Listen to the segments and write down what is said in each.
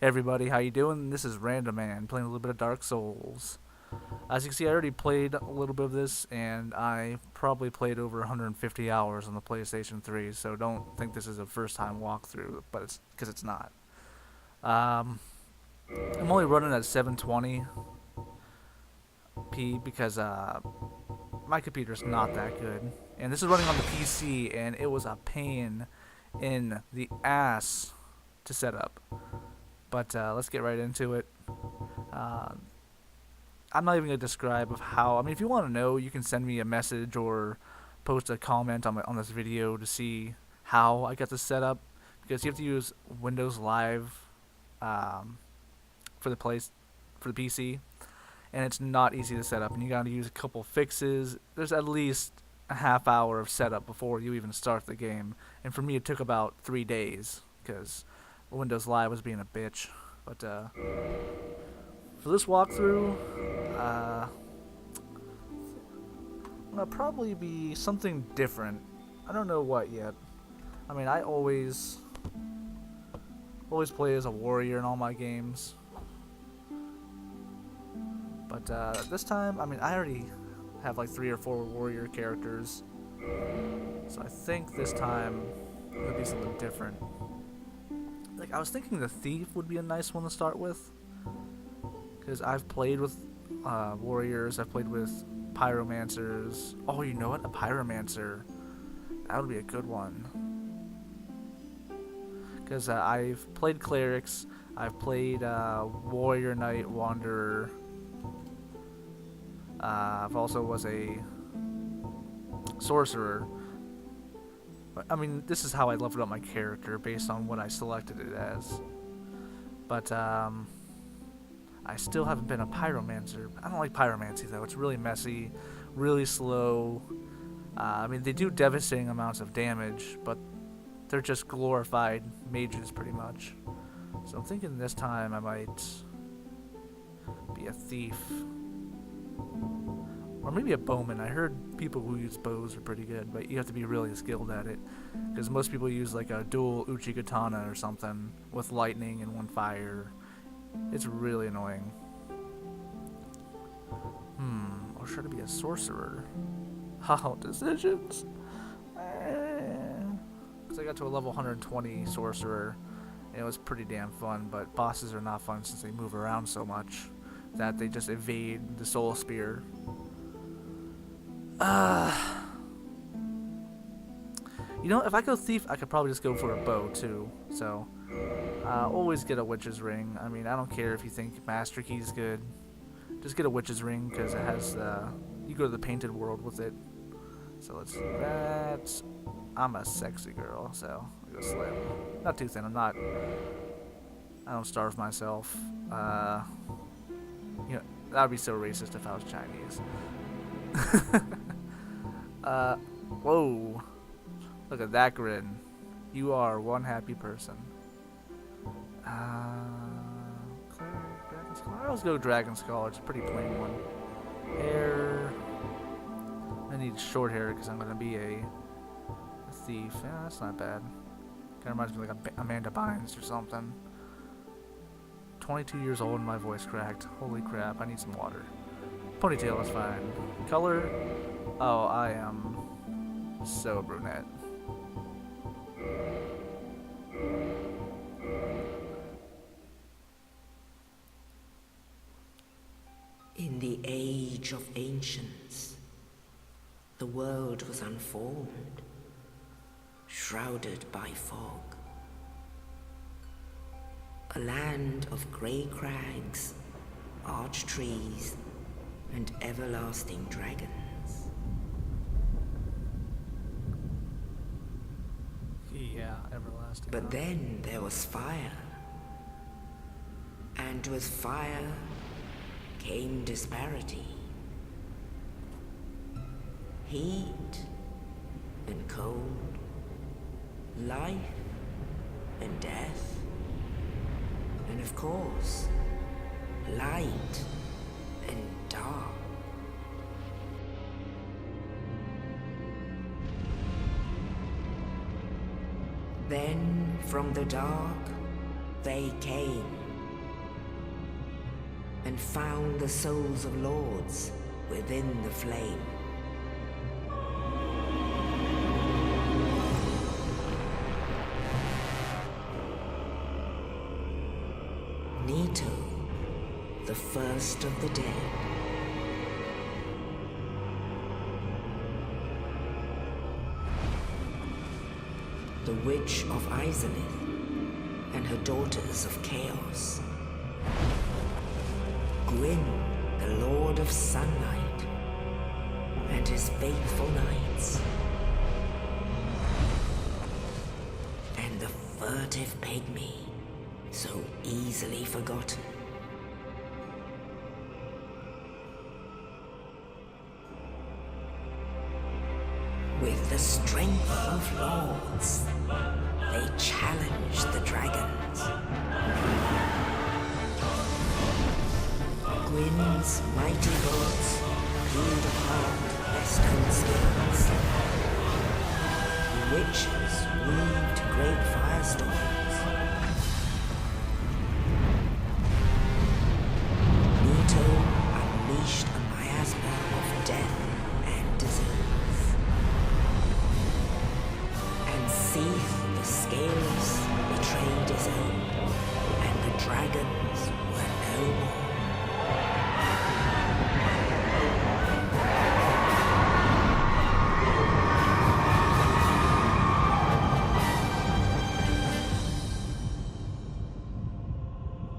Everybody, how you doing? This is Random Man playing a little bit of Dark Souls. As you can see, I already played a little bit of this, and I probably played over 150 hours on the PlayStation 3. So don't think this is a first-time walkthrough, but it's because it's not. Um, I'm only running at 720p because my computer's not that good, and this is running on the PC, and it was a pain in the ass to set up. But let's get right into it. Uh, I'm not even going to describe of how. I mean, if you want to know, you can send me a message or post a comment on this video to see how I got this set up. Because you have to use Windows Live um, for the PC, and it's not easy to set up. And you got to use a couple fixes. There's at least a half hour of setup before you even start the game. And for me, it took about 3 days because Windows Live was being a bitch. But for this walkthrough, it'll probably be something different. I don't know what yet. I mean, I always play as a warrior in all my games. But this time, I mean, I already have like 3 or 4 warrior characters. So I think this time it'll be something different. Like, I was thinking the thief would be a nice one to start with, because I've played with warriors, I've played with pyromancers. Oh, you know what? A pyromancer. That would be a good one. Because I've played clerics, I've played warrior knight, wanderer. I've also was a sorcerer. I mean, this is how I leveled up my character based on what I selected it as. But I still haven't been a pyromancer. I don't like pyromancy though. It's really messy, really slow. I mean, they do devastating amounts of damage, but they're just glorified mages pretty much. So I'm thinking this time I might be a thief. Or maybe a bowman. I heard people who use bows are pretty good, but you have to be really skilled at it. Because most people use like a dual uchi katana or something with lightning and one fire. It's really annoying. Or should I be a sorcerer? Oh, decisions. Because I got to a level 120 sorcerer, and it was pretty damn fun, but bosses are not fun since they move around so much that they just evade the soul spear. You know, if I go thief, I could probably just go for a bow too. So, always get a witch's ring. I mean, I don't care if you think master key is good. Just get a witch's ring because it has. You go to the painted world with it. So let's. I'm a sexy girl, so I go slim. Not too thin. I don't starve myself. You know, that would be so racist if I was Chinese. Whoa. Look at that grin. You are one happy person. Dragon Skull. I always go Dragon Skull. It's a pretty plain one. Hair. I need short hair because I'm going to be a thief. Yeah, that's not bad. Kind of reminds me of like Amanda Bynes or something. 22 years old and my voice cracked. Holy crap, I need some water. Ponytail is fine. Color? Oh, I am so brunette. In the age of ancients, the world was unformed, shrouded by fog. A land of grey crags, arch trees, and everlasting dragons. Yeah, everlasting. But then there was fire. And with fire came disparity. Heat and cold, life and death, and of course, light and dark. Then from the dark they came, and found the souls of lords within the flame. Nito, the first of the dead. The Witch of Izalith and her daughters of Chaos. Gwyn, the Lord of Sunlight, and his faithful knights. And the furtive pygmy, so easily forgotten. With the strength of lords, they challenged the dragons. Gwyn's mighty bullets peeled apart their stone skins. The witches weaved great firestorms. Nito unleashed a miasma of death and disease. And Seath, the Scaleless, betrayed his own, and the dragons were no more.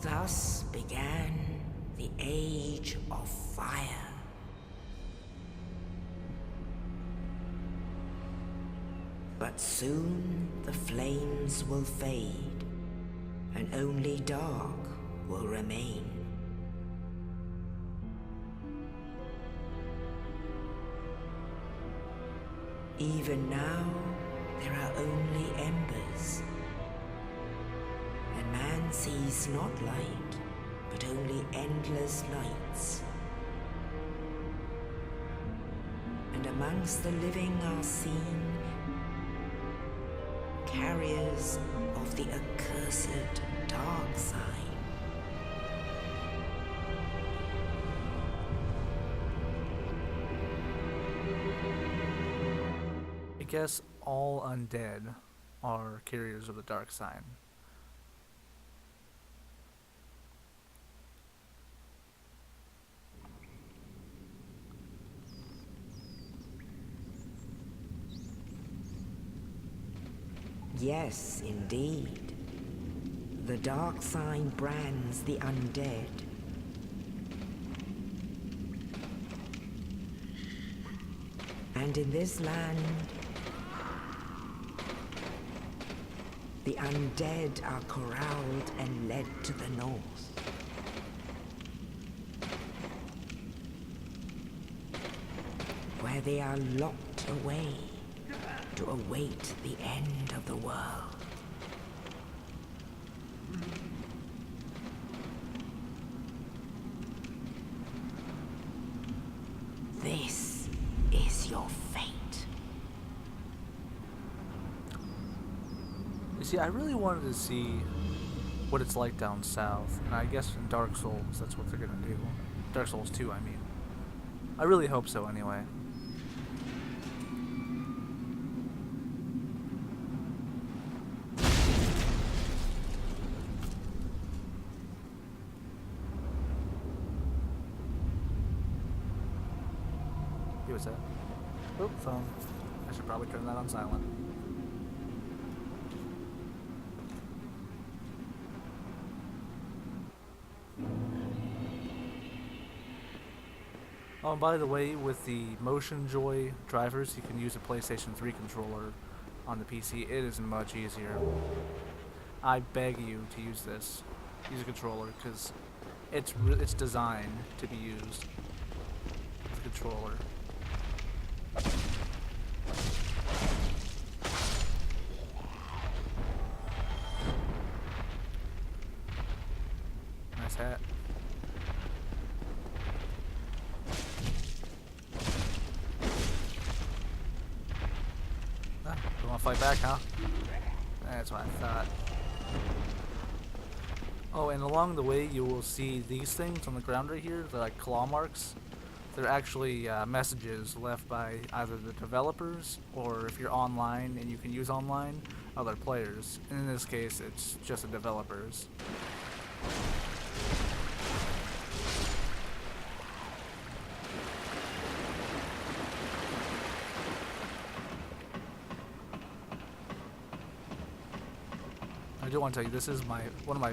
Thus began the Age of Fire. But soon the flames will fade, and only dark will remain. Even now, there are only embers. And man sees not light, but only endless nights. And amongst the living are seen carriers of the accursed dark sign. I guess all undead are carriers of the dark sign. Yes, indeed. The dark sign brands the undead. And in this land, the undead are corralled and led to the north. Where they are locked away to await the end of the world. This is your fate. You see, I really wanted to see what it's like down south, and I guess in Dark Souls, that's what they're gonna do. Dark Souls 2, I mean. I really hope so, anyway. What's that? Oh, phone. I should probably turn that on silent. Oh, and by the way, with the Motion Joy drivers, you can use a PlayStation 3 controller on the PC. It is much easier. I beg you to use this. Use a controller, because it's designed to be used with a controller. Nice hat. Ah, you want to fight back, huh? That's what I thought. Oh, and along the way you will see these things on the ground right here. They're like claw marks. They're actually messages left by either the developers or if you're online and you can use online, other players. And in this case, it's just the developers. I do want to tell you, this is one of my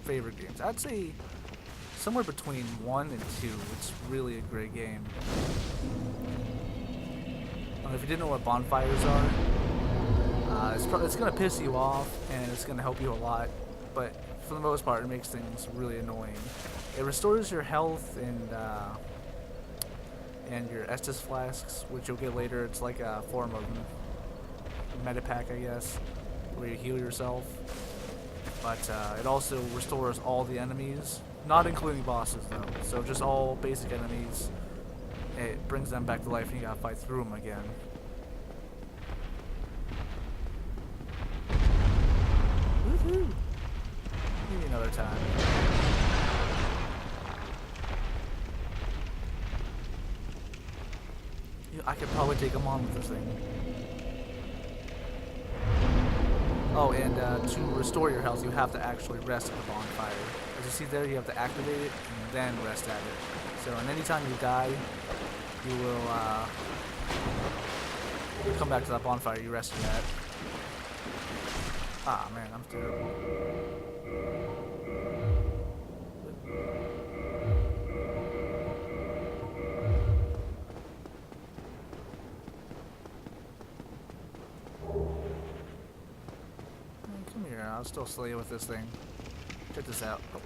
favorite games. I'd say somewhere between 1 and 2. It's really a great game. If you didn't know what bonfires are, it's going to piss you off and it's going to help you a lot, but for the most part it makes things really annoying. It restores your health and your Estus flasks, which you'll get later. It's like a form of medipack, I guess, where you heal yourself. But it also restores all the enemies, not including bosses though, so just all basic enemies. It brings them back to life and you gotta fight through them again. Woohoo! Maybe another time. I could probably take them on with this thing. Oh, and to restore your health, you have to actually rest at the bonfire. As you see there, you have to activate it and then rest at it. So, and anytime you die, you will you'll come back to that bonfire you rested at. Ah, man, I'm terrible. Come here, I'll still slay you with this thing. Check this out. Oh.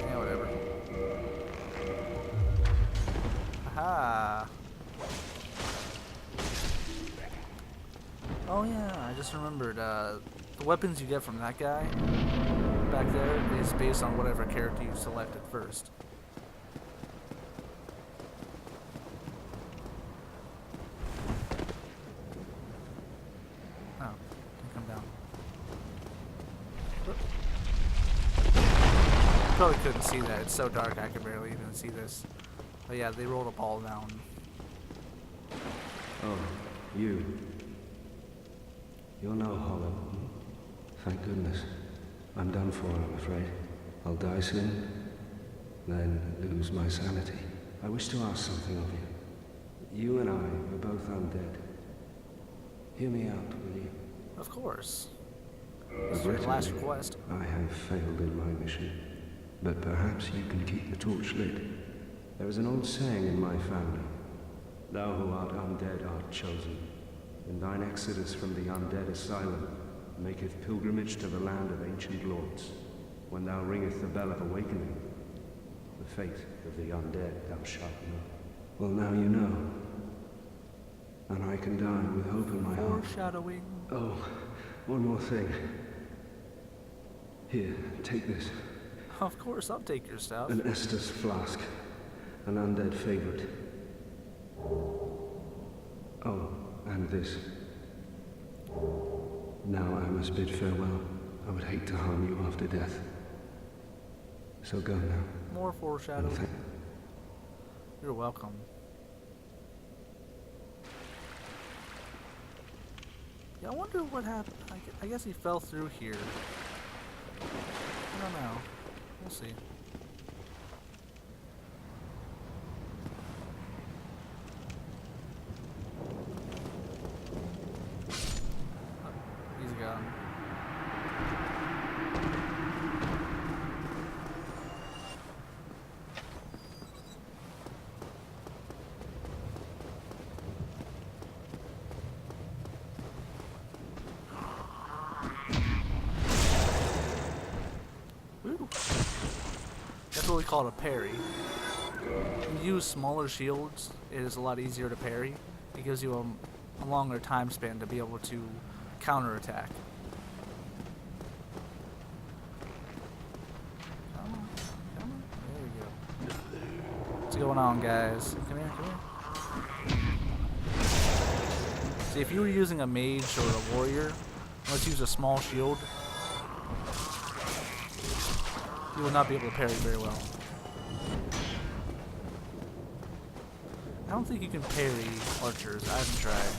Yeah, whatever. Aha! Oh yeah, I just remembered, the weapons you get from that guy back there is based on whatever character you selected first. Oh, can come down. Probably couldn't see that. It's so dark I could barely even see this. But yeah, they rolled a ball down. Oh, you. You're no hollow. Thank goodness. I'm done for, I'm afraid. I'll die soon, then lose my sanity. I wish to ask something of you. You and I are both undead. Hear me out, will you? Of course. This is your last request. I have failed in my mission, but perhaps you can keep the torch lit. There is an old saying in my family. Thou who art undead art chosen, and thine exodus from the undead asylum maketh pilgrimage to the land of ancient lords. When thou ringeth the bell of awakening, the fate of the undead thou shalt know. Well, now you know. And I can die with hope in my heart. Foreshadowing. Oh, one more thing. Here, take this. Of course, I'll take your stuff. An Estus flask. An undead favorite. Oh, and this. Now I must bid farewell. I would hate to harm you after death. So go now. More foreshadowing. You're welcome. Yeah, I wonder what happened. I guess he fell through here. I don't know. We'll see. He's gone. Ooh. That's what we call it, a parry. When you use smaller shields, it is a lot easier to parry. It gives you a longer time span to be able to counterattack. Come on, come on. There we go. So going on, guys? Come here, come here. See, if you were using a mage or a warrior, let's use a small shield, you will not be able to parry very well. I don't think you can parry archers. I haven't tried.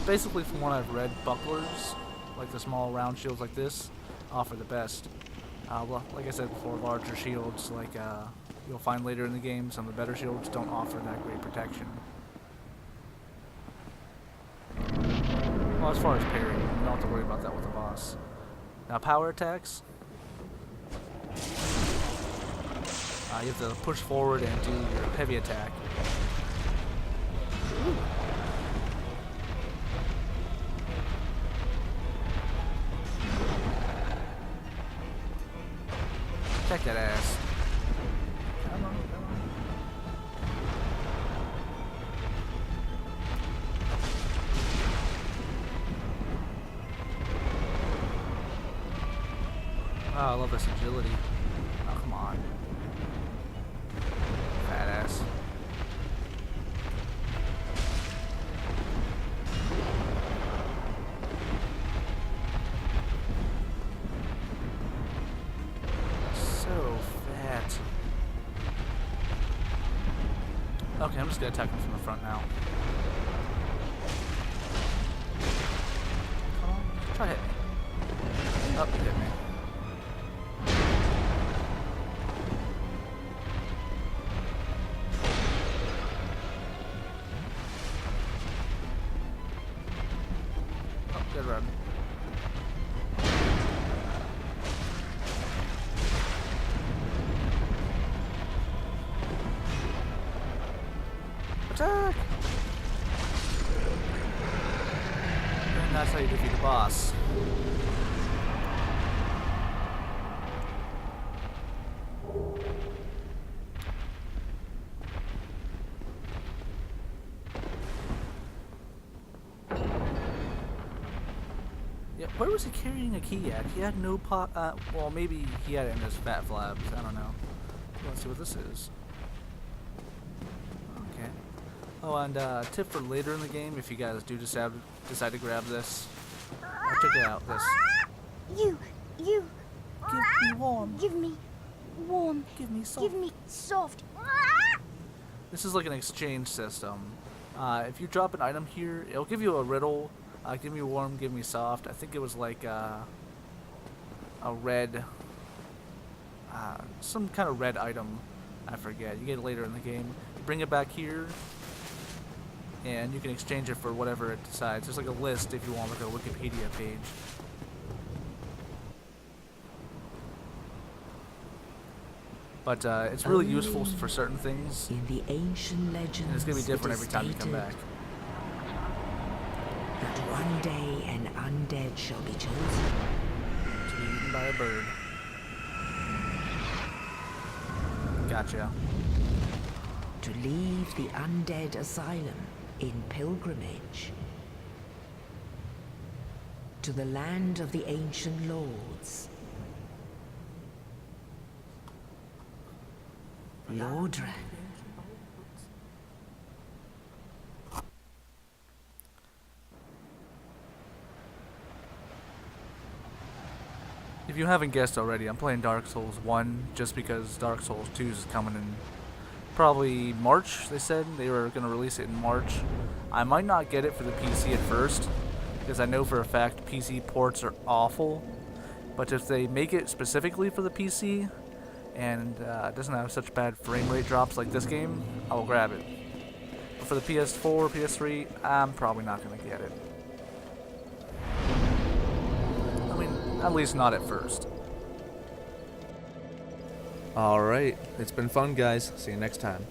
Basically, from what I've read, bucklers, like the small round shields like this, offer the best. Well, like I said before, larger shields, like you'll find later in the game, some of the better shields don't offer that great protection. Well, as far as parry, you don't have to worry about that with the boss. Now, power attacks. You have to push forward and do your heavy attack. Ooh. Check that ass. Come on, come on. Oh, I love this agility. Oh, come on. Fat ass. So fat. Okay, I'm just gonna attack him from the front now. Come on, try to hit me. Oh, you hit me. Oh, good run. Attack! And that's how you defeat the boss. Yeah, where was he carrying a key at? He had no pot. Well, maybe he had it in his fat flabs. I don't know. Let's see what this is. Okay. Oh, and tip for later in the game, if you guys do decide to grab this, or check it out. This. You. Give me warm. Give me warm. Give me soft. Give me soft. This is like an exchange system. If you drop an item here, it'll give you a riddle. Give me warm, give me soft. I think it was like a red, some kind of red item. I forget. You get it later in the game. You bring it back here, and you can exchange it for whatever it decides. There's like a list if you want, like a Wikipedia page. But it's really useful for certain things. In the ancient legends, And it's going to be different every time you come stated back. that one day an undead shall be chosen. To be eaten by a bird. Gotcha. To leave the undead asylum in pilgrimage to the land of the ancient lords. Lordran. If you haven't guessed already, I'm playing Dark Souls 1 just because Dark Souls 2 is coming in probably March, they said. They were going to release it in March. I might not get it for the PC at first because I know for a fact PC ports are awful. But if they make it specifically for the PC and it doesn't have such bad frame rate drops like this game, I will grab it. But for the PS4, PS3, I'm probably not going to get it. I mean, at least not at first. Alright, it's been fun, guys. See you next time.